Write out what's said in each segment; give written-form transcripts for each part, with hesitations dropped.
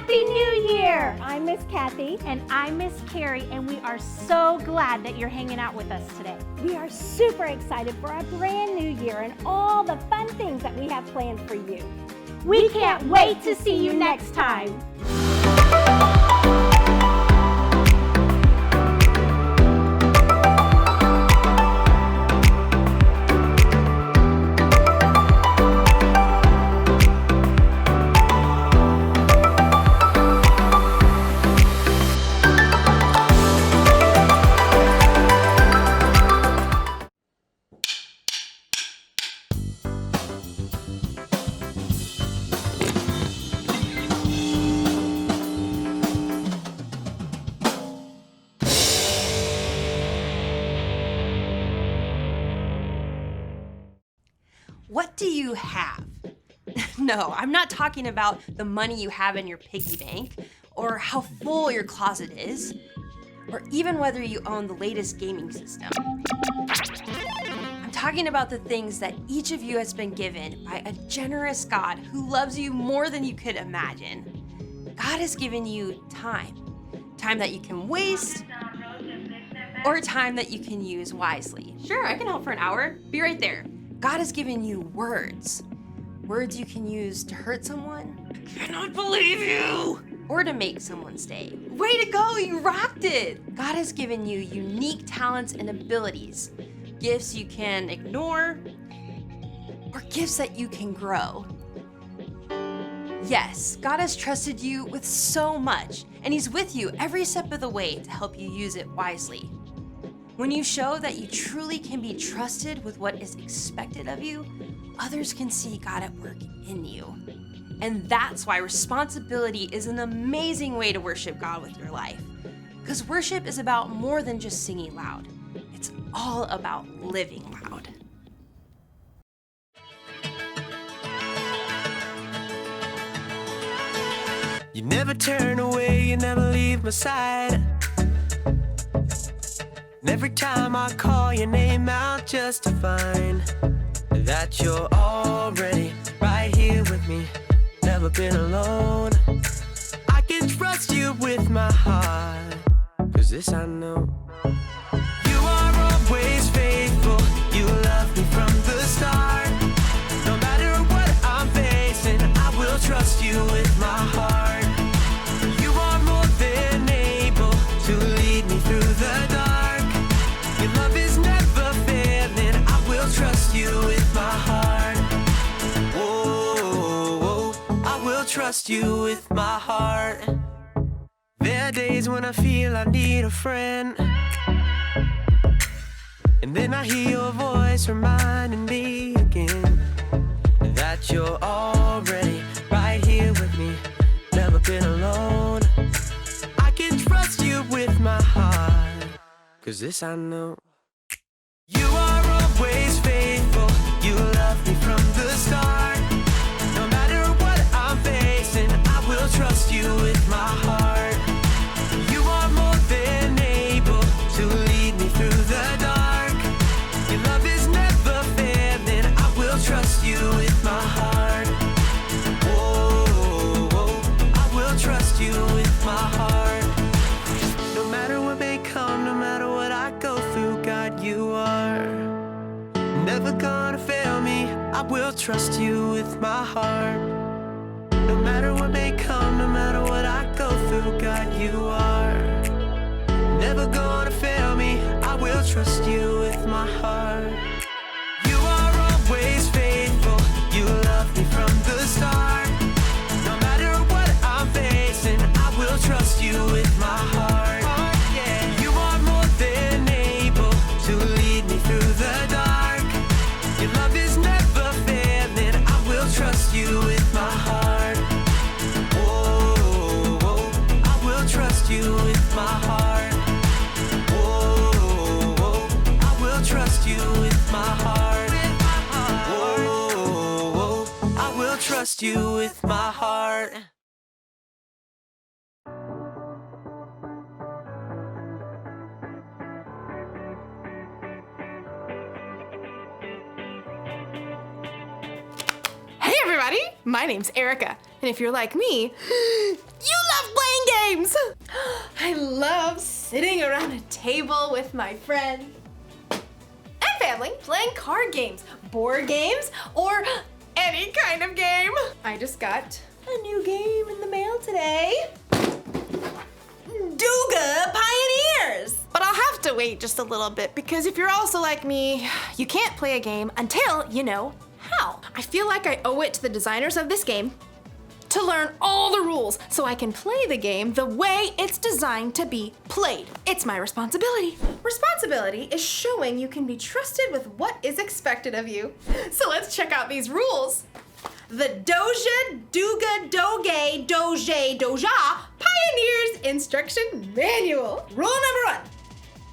Happy New Year! I'm Miss Kathy. And I'm Miss Carrie, and we are so glad that you're hanging out with us today. We are super excited for our brand new year and all the fun things that we have planned for you. We can't wait to see you next time. What do you have? No, I'm not talking about the money you have in your piggy bank, or how full your closet is, or even whether you own the latest gaming system. I'm talking about the things that each of you has been given by a generous God who loves you more than you could imagine. God has given you time. Time that you can waste, or time that you can use wisely. Sure, I can help for an hour. Be right there. God has given you words. Words you can use to hurt someone. I cannot believe you! Or to make someone stay. Way to go, you rocked it! God has given you unique talents and abilities. Gifts you can ignore, or gifts that you can grow. Yes, God has trusted you with so much, and He's with you every step of the way to help you use it wisely. When you show that you truly can be trusted with what is expected of you, others can see God at work in you. And that's why responsibility is an amazing way to worship God with your life. Because worship is about more than just singing loud. It's all about living loud. You never turn away, you never leave my side. And every time I call your name out just to find that you're already right here with me, never been alone. I can trust you with my heart, 'cause this I know. You are always faithful, you love me from the start. No matter what I'm facing, I will trust you with my heart. You are more than able to lead me through the dark. Your love is never failing, I will trust you with my heart. Whoa, I will trust you with my heart. There are days when I feel I need a friend, and then I hear your voice reminding me again that you're already right here with me, never been alone. I can trust you with my heart, 'cause this I know. You are always faithful, you love me from the start. No matter what I'm facing, I will trust you with my heart. You are more than able to lead me through the dark. Your love is never failing, I will trust you with my heart. Whoa, I will trust you with my heart. No matter what may come, no matter what I go through, God, you are never gonna fail me. I will trust you with my heart. No matter what may come, no matter what I go through, God, you are never gonna fail me. I will trust you with my heart. You are always faithful, you love me from the start. No matter what I'm facing, I will trust you with my heart. You are more than able to lead me through the dark. Your love is never failing, I will trust you with my heart. Whoa, I will trust you with my heart. Whoa, I will trust you with my heart. Whoa, I will trust you with my heart. Hey everybody, my name's Erica, and if you're like me, you playing games. I love sitting around a table with my friends and family playing card games, board games, or any kind of game. I just got a new game in the mail today. Duga Pioneers! But I'll have to wait just a little bit because if you're also like me, you can't play a game until you know how. I feel like I owe it to the designers of this game to learn all the rules so I can play the game the way it's designed to be played. It's my responsibility. Responsibility is showing you can be trusted with what is expected of you. So let's check out these rules. The Doja, Duga, Doge, Doje, Doja Pioneers Instruction Manual. Rule number 1.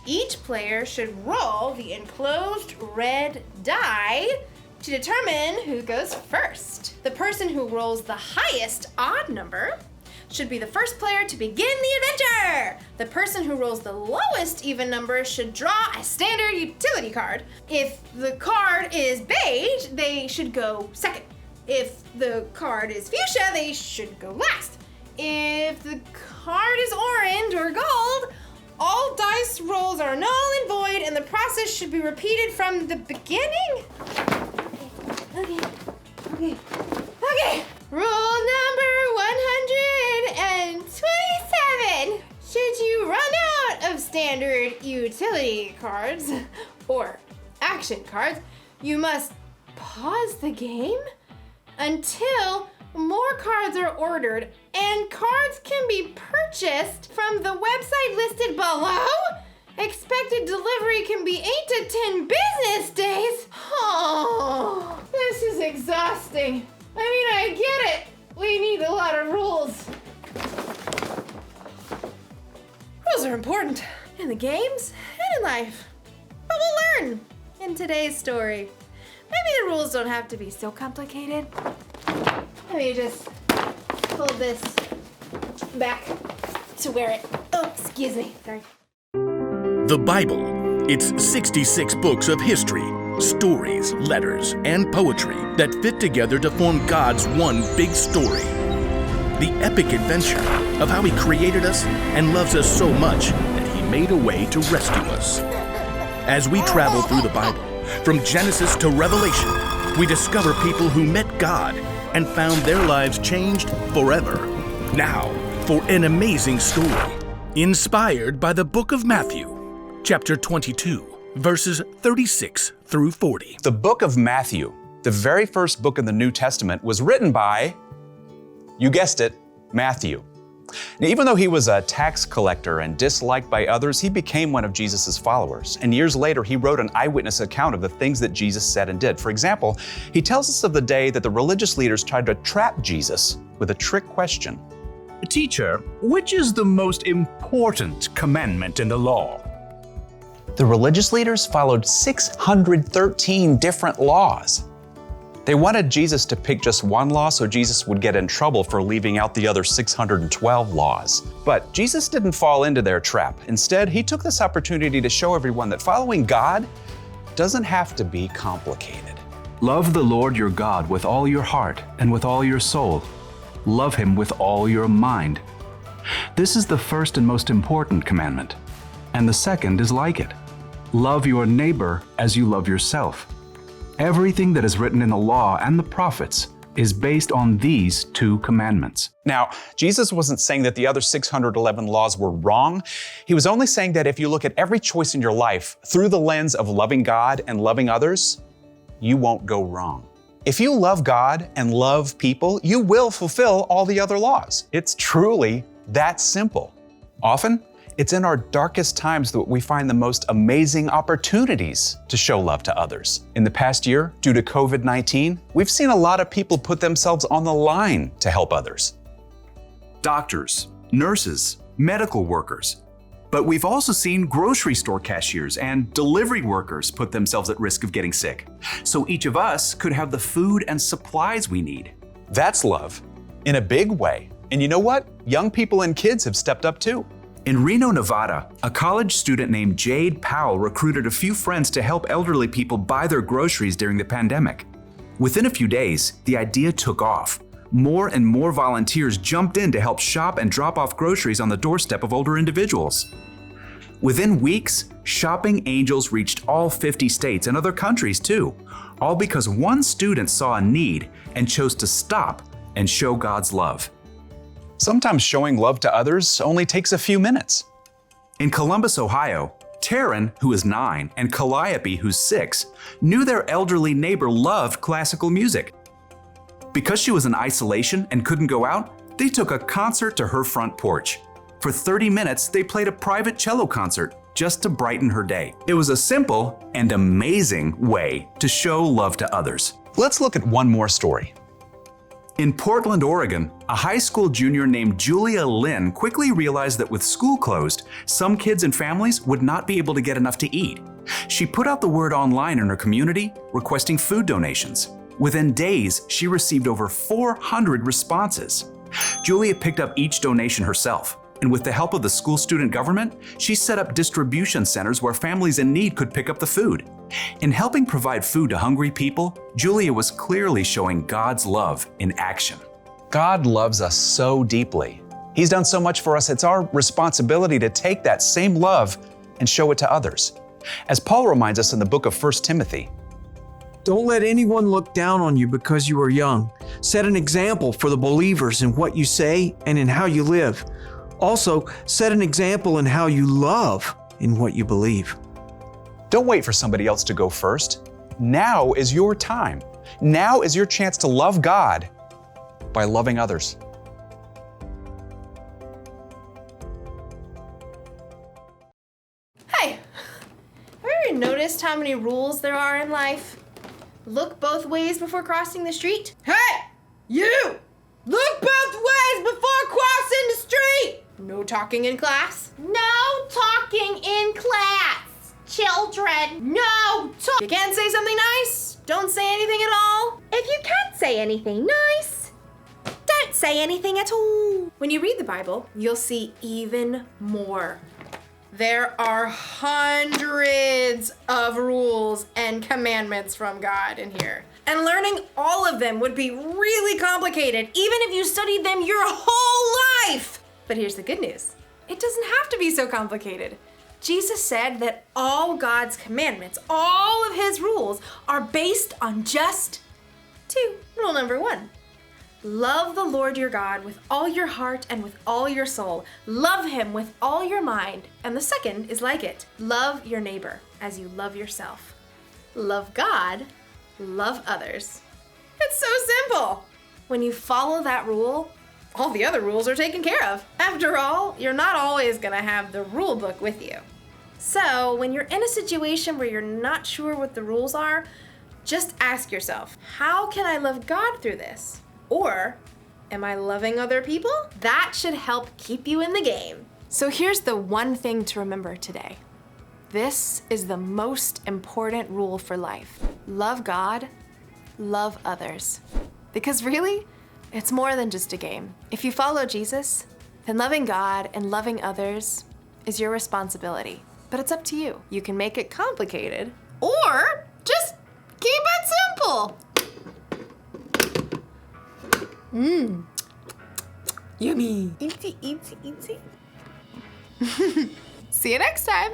Each player should roll the enclosed red die to determine who goes first. The person who rolls the highest odd number should be the first player to begin the adventure. The person who rolls the lowest even number should draw a standard utility card. If the card is beige, they should go second. If the card is fuchsia, they should go last. If the card is orange or gold, all dice rolls are null and void and the process should be repeated from the beginning. Okay. Rule number 127. Should you run out of standard utility cards or action cards, you must pause the game until more cards are ordered and cards can be purchased from the website listed below. Expected delivery can be 8 to 10 business days. Oh, this is exhausting. I mean, I get it. We need a lot of rules. Rules are important in the games and in life. But we'll learn in today's story. Maybe the rules don't have to be so complicated. Let me just pull this back to where it, excuse me, sorry. The Bible. It's 66 books of history, stories, letters, and poetry that fit together to form God's one big story. The epic adventure of how He created us and loves us so much that He made a way to rescue us. As we travel through the Bible, from Genesis to Revelation, we discover people who met God and found their lives changed forever. Now, for an amazing story, inspired by the book of Matthew, chapter 22, verses 36 through 40. The book of Matthew, the very first book in the New Testament, was written by, you guessed it, Matthew. Now, even though he was a tax collector and disliked by others, he became one of Jesus' followers. And years later, he wrote an eyewitness account of the things that Jesus said and did. For example, he tells us of the day that the religious leaders tried to trap Jesus with a trick question. Teacher, which is the most important commandment in the law? The religious leaders followed 613 different laws. They wanted Jesus to pick just one law so Jesus would get in trouble for leaving out the other 612 laws. But Jesus didn't fall into their trap. Instead, he took this opportunity to show everyone that following God doesn't have to be complicated. Love the Lord your God with all your heart and with all your soul. Love Him with all your mind. This is the first and most important commandment. And the second is like it. Love your neighbor as you love yourself. Everything that is written in the law and the prophets is based on these two commandments. Now, Jesus wasn't saying that the other 611 laws were wrong. He was only saying that if you look at every choice in your life through the lens of loving God and loving others, you won't go wrong. If you love God and love people, you will fulfill all the other laws. It's truly that simple. Often, it's in our darkest times that we find the most amazing opportunities to show love to others. In the past year, due to COVID-19, we've seen a lot of people put themselves on the line to help others. Doctors, nurses, medical workers. But we've also seen grocery store cashiers and delivery workers put themselves at risk of getting sick. So each of us could have the food and supplies we need. That's love, in a big way. And you know what? Young people and kids have stepped up too. In Reno, Nevada, a college student named Jade Powell recruited a few friends to help elderly people buy their groceries during the pandemic. Within a few days, the idea took off. more and more volunteers jumped in to help shop and drop off groceries on the doorstep of older individuals. Within weeks, shopping angels reached all 50 states and other countries too, all because one student saw a need and chose to stop and show God's love. Sometimes showing love to others only takes a few minutes. In Columbus, Ohio, Taryn, who is 9, and Calliope, who's 6, knew their elderly neighbor loved classical music. Because she was in isolation and couldn't go out, they took a concert to her front porch. For 30 minutes, they played a private cello concert just to brighten her day. It was a simple and amazing way to show love to others. Let's look at one more story. In Portland, Oregon, a high school junior named Julia Lynn quickly realized that with school closed, some kids and families would not be able to get enough to eat. She put out the word online in her community, requesting food donations. Within days, she received over 400 responses. Julia picked up each donation herself, and with the help of the school student government, she set up distribution centers where families in need could pick up the food. In helping provide food to hungry people, Julia was clearly showing God's love in action. God loves us so deeply. He's done so much for us, it's our responsibility to take that same love and show it to others. As Paul reminds us in the book of 1 Timothy, "Don't let anyone look down on you because you are young. Set an example for the believers in what you say and in how you live. Also, set an example in how you love in what you believe." don't wait for somebody else to go first. Now is your time. Now is your chance to love God by loving others. Hey, have you ever noticed how many rules there are in life? Look both ways before crossing the street. Hey, you! Look both ways before crossing the street! No talking in class. No talking in class, children. No talk. You can't say something nice? Don't say anything at all? If you can't say anything nice, don't say anything at all. When you read the Bible, you'll see even more. There are hundreds of rules and commandments from God in here. And learning all of them would be really complicated, even if you studied them your whole life. But here's the good news. It doesn't have to be so complicated. Jesus said that all God's commandments, all of his rules, are based on just 2. Rule number 1. Love the Lord your God with all your heart and with all your soul. Love him with all your mind. And the second is like it. Love your neighbor as you love yourself. Love God, love others. It's so simple. When you follow that rule, all the other rules are taken care of. After all, you're not always gonna have the rule book with you. So when you're in a situation where you're not sure what the rules are, just ask yourself, how can I love God through this? Or, am I loving other people? That should help keep you in the game. So here's the one thing to remember today. This is the most important rule for life. Love God, love others. Because really, it's more than just a game. If you follow Jesus, then loving God and loving others is your responsibility. But it's up to you. You can make it complicated, or just keep it simple. Yummy. Eatsy, eatsy, eatsy. See you next time.